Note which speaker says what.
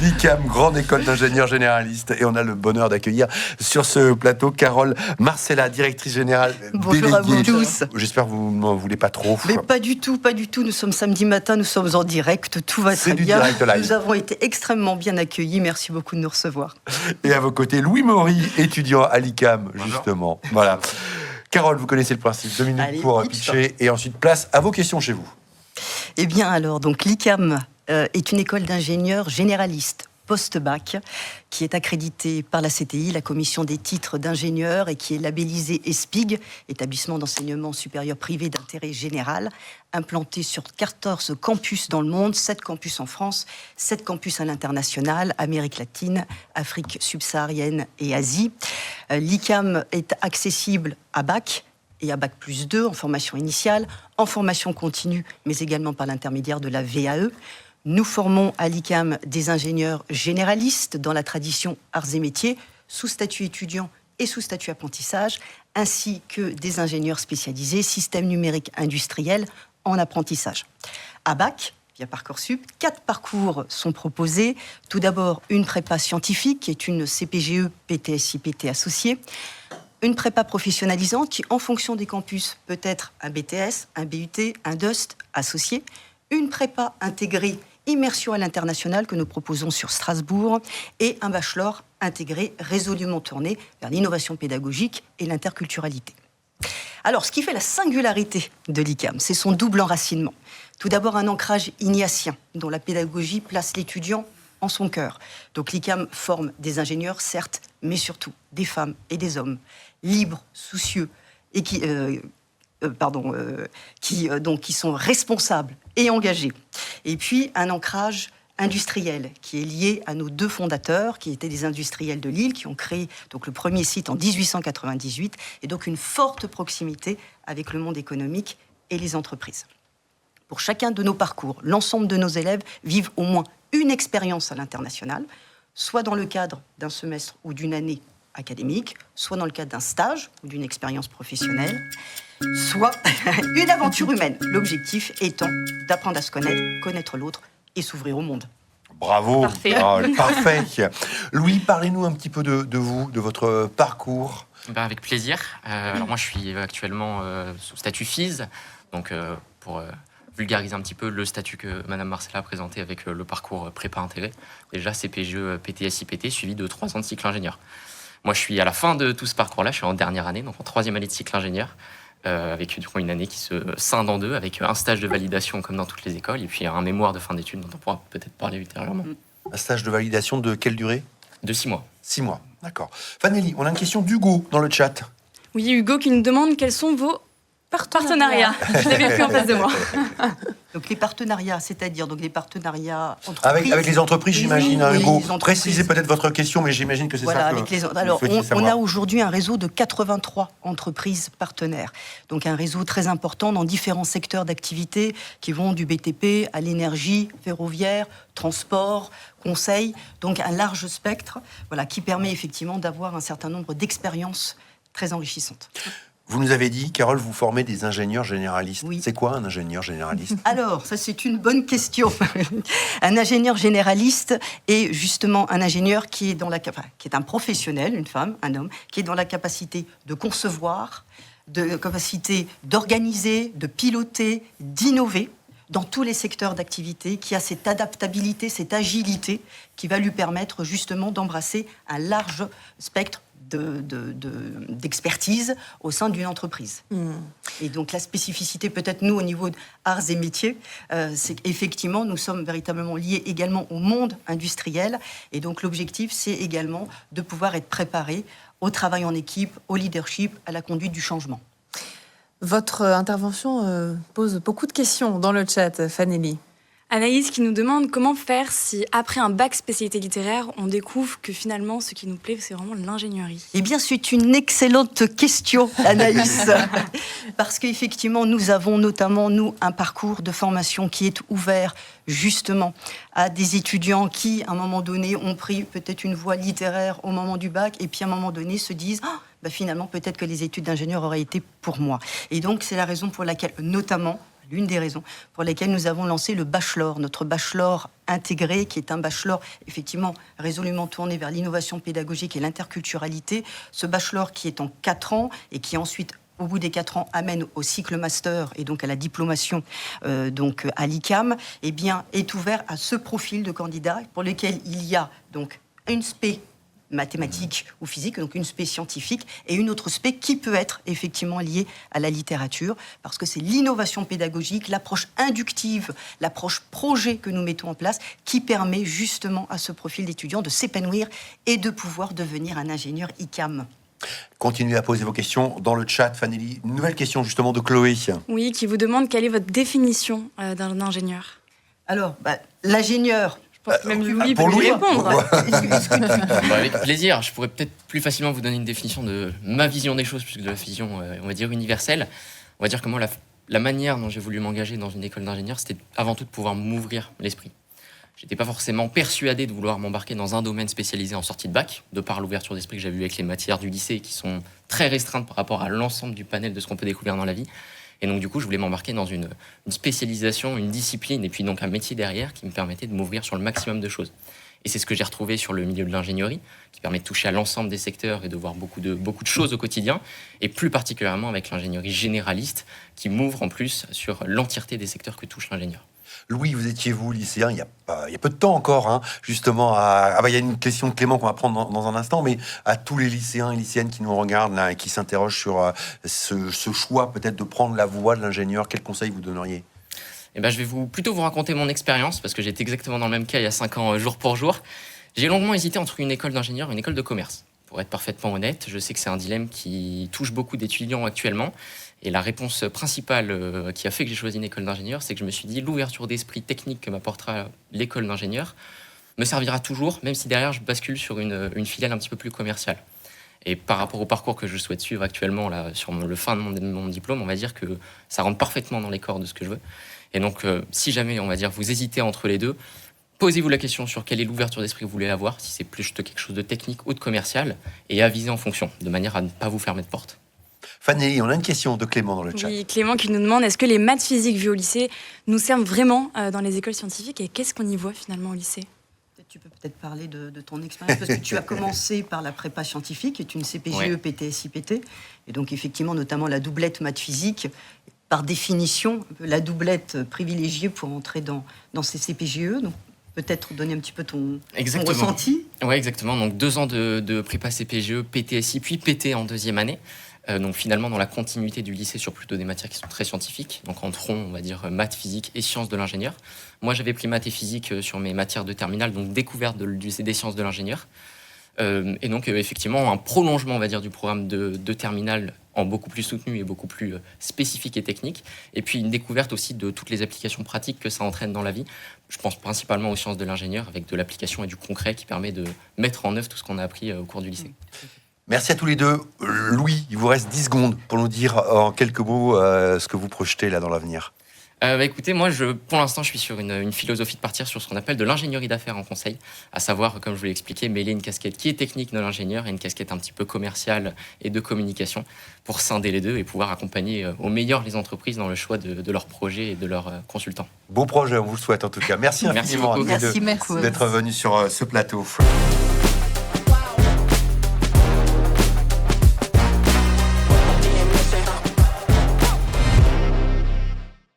Speaker 1: l'ICAM, grande école d'ingénieurs généralistes. Et on a le bonheur d'accueillir sur ce plateau Carole Marcella, directrice générale
Speaker 2: Bonjour à vous tous.
Speaker 1: J'espère que vous n'en voulez pas trop.
Speaker 2: Mais pas du tout, pas du tout. Nous sommes samedi matin, nous sommes en direct, tout va très bien. Nous avons été extrêmement bien accueillis. Merci beaucoup de nous recevoir.
Speaker 1: Et à vos côtés, Louis Maury, étudiant à l'ICAM, justement. Voilà. Carole, vous connaissez le principe. 2 minutes pour pitcher et ensuite place à vos questions chez vous.
Speaker 2: Eh bien alors, donc l'ICAM est une école d'ingénieurs généralistes post-bac qui est accréditée par la CTI, la commission des titres d'ingénieurs, et qui est labellisée ESPIG, établissement d'enseignement supérieur privé d'intérêt général, implanté sur 14 campus dans le monde, 7 campus en France, 7 campus à l'international, Amérique latine, Afrique subsaharienne et Asie. L'ICAM est accessible à bac et à bac plus 2 en formation initiale, en formation continue, mais également par l'intermédiaire de la VAE. Nous formons à l'ICAM des ingénieurs généralistes dans la tradition arts et métiers, sous statut étudiant et sous statut apprentissage, ainsi que des ingénieurs spécialisés, système numérique industriel en apprentissage. À bac, via Parcoursup, 4 parcours sont proposés. Tout d'abord, une prépa scientifique, qui est une CPGE PTS-IPT associée. Une prépa professionnalisante qui, en fonction des campus, peut être un BTS, un BUT, un DUST associé. Une prépa intégrée immersion à l'international que nous proposons sur Strasbourg et un bachelor intégré résolument tourné vers l'innovation pédagogique et l'interculturalité. Alors, ce qui fait la singularité de l'ICAM, c'est son double enracinement. Tout d'abord, un ancrage ignatien, dont la pédagogie place l'étudiant en son cœur. Donc l'ICAM forme des ingénieurs, certes, mais surtout des femmes et des hommes, libres, soucieux, et qui sont responsables et engagés. Et puis, un ancrage industriel qui est lié à nos 2 fondateurs, qui étaient des industriels de Lille, qui ont créé donc, le premier site en 1898, et donc une forte proximité avec le monde économique et les entreprises. Pour chacun de nos parcours, l'ensemble de nos élèves vivent au moins une expérience à l'international, soit dans le cadre d'un semestre ou d'une année académique, soit dans le cadre d'un stage ou d'une expérience professionnelle, soit une aventure humaine. L'objectif étant d'apprendre à se connaître l'autre et s'ouvrir au monde.
Speaker 1: Bravo.
Speaker 3: Parfait.
Speaker 1: Parfait. Louis, parlez-nous un petit peu de vous, de votre parcours.
Speaker 4: Avec plaisir. Alors moi, je suis actuellement sous statut FIS, donc pour vulgariser un petit peu le statut que Madame Marcella a présenté avec le parcours prépa intégré. Déjà, CPGE, PTS, IPT, suivi de 3 ans de cycle ingénieur. Moi, je suis à la fin de tout ce parcours-là, je suis en dernière année, donc en 3e année de cycle ingénieur, avec du coup une année qui se scinde en 2, avec un stage de validation comme dans toutes les écoles, et puis un mémoire de fin d'études dont on pourra peut-être parler ultérieurement.
Speaker 1: Un stage de validation de quelle durée ?
Speaker 4: De 6 mois.
Speaker 1: 6 mois, d'accord. Fanelli, on a une question d'Hugo dans le chat.
Speaker 3: Oui, Hugo qui nous demande quels sont vos partenariats. Je l'avais pris en face de moi.
Speaker 2: Donc les partenariats, c'est-à-dire donc les partenariats entreprises.
Speaker 1: Avec les entreprises, j'imagine, Hugo. Précisez peut-être votre question, mais j'imagine que c'est ça que
Speaker 2: avec les... Alors, on a aujourd'hui un réseau de 83 entreprises partenaires. Donc un réseau très important dans différents secteurs d'activité qui vont du BTP à l'énergie, ferroviaire, transport, conseil. Donc un large spectre qui permet effectivement d'avoir un certain nombre d'expériences très enrichissantes.
Speaker 1: Vous nous avez dit, Carole, vous formez des ingénieurs généralistes.
Speaker 2: Oui.
Speaker 1: C'est quoi un ingénieur généraliste ?
Speaker 2: Alors, ça c'est une bonne question. Un ingénieur généraliste est justement un ingénieur qui est un professionnel, une femme, un homme, qui est dans la capacité de concevoir, de capacité d'organiser, de piloter, d'innover dans tous les secteurs d'activité, qui a cette adaptabilité, cette agilité qui va lui permettre justement d'embrasser un large spectre d'expertise au sein d'une entreprise. Et donc la spécificité, peut-être nous, au niveau d'arts et métiers, c'est qu'effectivement, nous sommes véritablement liés également au monde industriel. Et donc l'objectif, c'est également de pouvoir être préparé au travail en équipe, au leadership, à la conduite du changement.
Speaker 5: Votre intervention pose beaucoup de questions dans le chat, Fanelli.
Speaker 3: Anaïs qui nous demande comment faire si, après un bac spécialité littéraire, on découvre que finalement, ce qui nous plaît, c'est vraiment l'ingénierie.
Speaker 2: Eh bien, c'est une excellente question, Anaïs. Parce qu'effectivement, nous avons notamment, nous, un parcours de formation qui est ouvert justement à des étudiants qui, à un moment donné, ont pris peut-être une voie littéraire au moment du bac et puis à un moment donné se disent finalement, peut-être que les études d'ingénieur auraient été pour moi. Et donc, c'est la raison pour laquelle, notamment, l'une des raisons pour lesquelles nous avons lancé le bachelor, notre bachelor intégré, qui est un bachelor effectivement résolument tourné vers l'innovation pédagogique et l'interculturalité. Ce bachelor qui est en 4 ans et qui ensuite, au bout des 4 ans, amène au cycle master et donc à la diplomation donc à l'ICAM, eh bien, est ouvert à ce profil de candidat pour lequel il y a donc une spé mathématiques ou physique, donc une spé scientifique, et une autre spé qui peut être effectivement liée à la littérature, parce que c'est l'innovation pédagogique, l'approche inductive, l'approche projet que nous mettons en place, qui permet justement à ce profil d'étudiant de s'épanouir et de pouvoir devenir un ingénieur ICAM.
Speaker 1: Continuez à poser vos questions dans le chat, Fanelli. Une nouvelle question justement de Chloé.
Speaker 3: Oui, qui vous demande quelle est votre définition d'un ingénieur.
Speaker 2: Alors, l'ingénieur...
Speaker 3: Je pense que même Louis
Speaker 1: pour
Speaker 3: peut
Speaker 1: Louis,
Speaker 3: y répondre.
Speaker 4: Avec plaisir. Je pourrais peut-être plus facilement vous donner une définition de ma vision des choses, puisque de la vision, on va dire, universelle. On va dire que moi, la manière dont j'ai voulu m'engager dans une école d'ingénieur, c'était avant tout de pouvoir m'ouvrir l'esprit. J'étais pas forcément persuadé de vouloir m'embarquer dans un domaine spécialisé en sortie de bac, de par l'ouverture d'esprit que j'avais eu avec les matières du lycée, qui sont très restreintes par rapport à l'ensemble du panel de ce qu'on peut découvrir dans la vie. Et donc, du coup, je voulais m'embarquer dans une spécialisation, une discipline, et puis donc un métier derrière qui me permettait de m'ouvrir sur le maximum de choses. Et c'est ce que j'ai retrouvé sur le milieu de l'ingénierie, qui permet de toucher à l'ensemble des secteurs et de voir beaucoup de choses au quotidien, et plus particulièrement avec l'ingénierie généraliste, qui m'ouvre en plus sur l'entièreté des secteurs que touche l'ingénieur.
Speaker 1: Louis, vous étiez vous lycéen il y a peu de temps encore, hein, justement. Il y a une question de Clément qu'on va prendre dans un instant, mais à tous les lycéens et lycéennes qui nous regardent là, et qui s'interrogent sur ce choix peut-être de prendre la voie de l'ingénieur, quel conseil vous donneriez ?
Speaker 4: Eh ben, je vais plutôt vous raconter mon expérience, parce que j'étais exactement dans le même cas il y a 5 ans, jour pour jour. J'ai longuement hésité entre une école d'ingénieur et une école de commerce. Pour être parfaitement honnête, je sais que c'est un dilemme qui touche beaucoup d'étudiants actuellement. Et la réponse principale qui a fait que j'ai choisi une école d'ingénieur, c'est que je me suis dit l'ouverture d'esprit technique que m'apportera l'école d'ingénieur me servira toujours, même si derrière je bascule sur une filiale un petit peu plus commerciale. Et par rapport au parcours que je souhaite suivre actuellement là, sur le fin de mon diplôme, on va dire que ça rentre parfaitement dans les corps de ce que je veux. Et donc, si jamais, on va dire, vous hésitez entre les deux, posez-vous la question sur quelle est l'ouverture d'esprit que vous voulez avoir, si c'est plus quelque chose de technique ou de commercial, et avisez en fonction, de manière à ne pas vous fermer de porte.
Speaker 1: Fanny, on a une question de Clément dans le chat.
Speaker 3: Oui, Clément qui nous demande est-ce que les maths physiques vues au lycée nous servent vraiment dans les écoles scientifiques et qu'est-ce qu'on y voit finalement au lycée ?
Speaker 2: Tu peux peut-être parler de ton expérience, parce que tu as commencé par la prépa scientifique, qui est une CPGE,
Speaker 4: ouais.
Speaker 2: PTS-IPT, et donc effectivement notamment la doublette maths physique, par définition, la doublette privilégiée pour entrer dans ces CPGE, donc peut-être donner un petit peu ton ressenti.
Speaker 4: Oui, exactement. Donc 2 ans de prépa CPGE, PTSI, puis PT en 2e année. Donc finalement dans la continuité du lycée sur plutôt des matières qui sont très scientifiques, donc entre on va dire maths, physique et sciences de l'ingénieur. Moi j'avais pris maths et physique sur mes matières de terminale, donc découverte des sciences de l'ingénieur. Et donc effectivement un prolongement on va dire du programme de terminale en beaucoup plus soutenu et beaucoup plus spécifique et technique, et puis une découverte aussi de toutes les applications pratiques que ça entraîne dans la vie. Je pense principalement aux sciences de l'ingénieur avec de l'application et du concret qui permet de mettre en œuvre tout ce qu'on a appris au cours du lycée.
Speaker 1: Merci à tous les deux. Louis, il vous reste 10 secondes pour nous dire en quelques mots ce que vous projetez là dans l'avenir.
Speaker 4: Écoutez, moi, pour l'instant, je suis sur une philosophie de partir sur ce qu'on appelle de l'ingénierie d'affaires en conseil, à savoir, comme je vous l'ai expliqué, mêler une casquette qui est technique de l'ingénieur et une casquette un petit peu commerciale et de communication pour scinder les deux et pouvoir accompagner au meilleur les entreprises dans le choix de leurs projets et de leurs consultants.
Speaker 1: Beau projet, on vous le souhaite en tout cas. Merci infiniment
Speaker 4: beaucoup.
Speaker 1: à tous les deux
Speaker 2: Merci beaucoup
Speaker 1: d'être venus sur ce plateau.